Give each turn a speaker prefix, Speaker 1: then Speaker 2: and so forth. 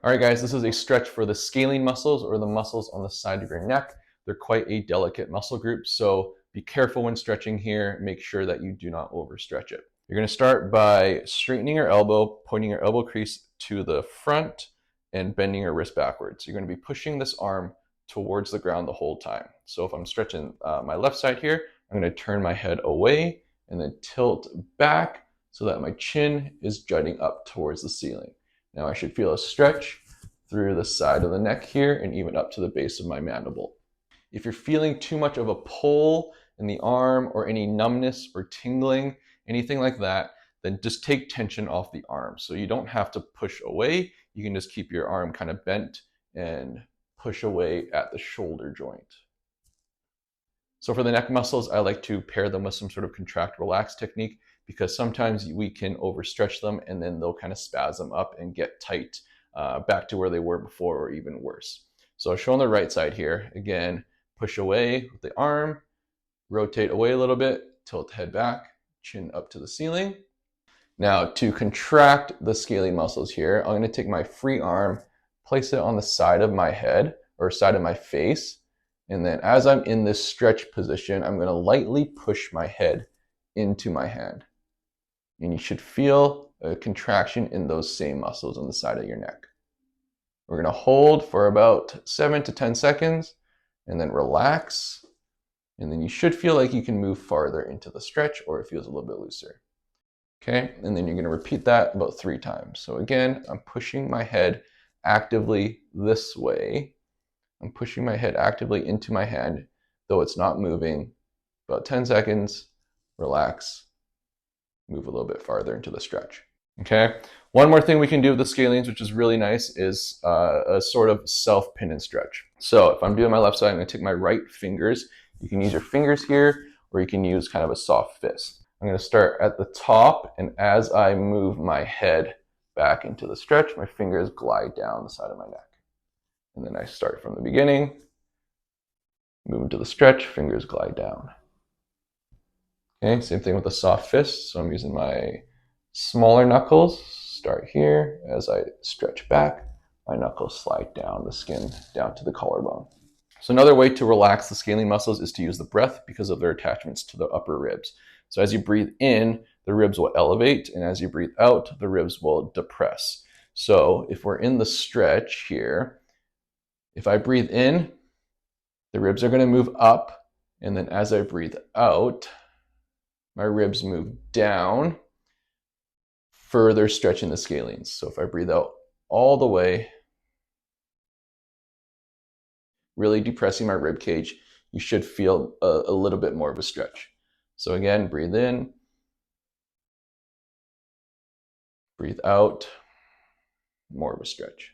Speaker 1: All right, guys, this is a stretch for the scalene muscles or the muscles on the side of your neck. They're quite a delicate muscle group, so be careful when stretching here. Make sure that you do not overstretch it. You're going to start by straightening your elbow, pointing your elbow crease to the front, and bending your wrist backwards. You're going to be pushing this arm towards the ground the whole time. So if I'm stretching my left side here, I'm going to turn my head away and then tilt back so that my chin is jutting up towards the ceiling. Now I should feel a stretch through the side of the neck here and even up to the base of my mandible. If you're feeling too much of a pull in the arm or any numbness or tingling, anything like that, then just take tension off the arm. So you don't have to push away. You can just keep your arm kind of bent and push away at the shoulder joint. So for the neck muscles, I like to pair them with some sort of contract relax technique, because sometimes we can overstretch them and then they'll kind of spasm up and get tight back to where they were before or even worse. So I'll show on the right side here. Again, push away with the arm, rotate away a little bit, tilt head back, chin up to the ceiling. Now to contract the scalene muscles here, I'm going to take my free arm, place it on the side of my head or side of my face. And then as I'm in this stretch position, I'm going to lightly push my head into my hand. And you should feel a contraction in those same muscles on the side of your neck. We're going to hold for about 7 to 10 seconds and then relax. And then you should feel like you can move farther into the stretch, or it feels a little bit looser. Okay, and then you're going to repeat that about 3 times. So again, I'm pushing my head actively this way. I'm pushing my head actively into my hand, though it's not moving. About 10 seconds, relax, move a little bit farther into the stretch. Okay, one more thing we can do with the scalenes, which is really nice, is a sort of self-pin and stretch. So if I'm doing my left side, I'm going to take my right fingers. You can use your fingers here, or you can use kind of a soft fist. I'm going to start at the top, and as I move my head back into the stretch, my fingers glide down the side of my neck. And then I start from the beginning, move into the stretch, fingers glide down. Okay, same thing with the soft fist. So I'm using my smaller knuckles, start here. As I stretch back, my knuckles slide down the skin, down to the collarbone. So another way to relax the scalene muscles is to use the breath because of their attachments to the upper ribs. So as you breathe in, the ribs will elevate, and as you breathe out, the ribs will depress. So if we're in the stretch here, if I breathe in, the ribs are going to move up, and then as I breathe out, my ribs move down, further stretching the scalenes. So if I breathe out all the way, really depressing my rib cage, you should feel a little bit more of a stretch. So again, breathe in, breathe out, more of a stretch.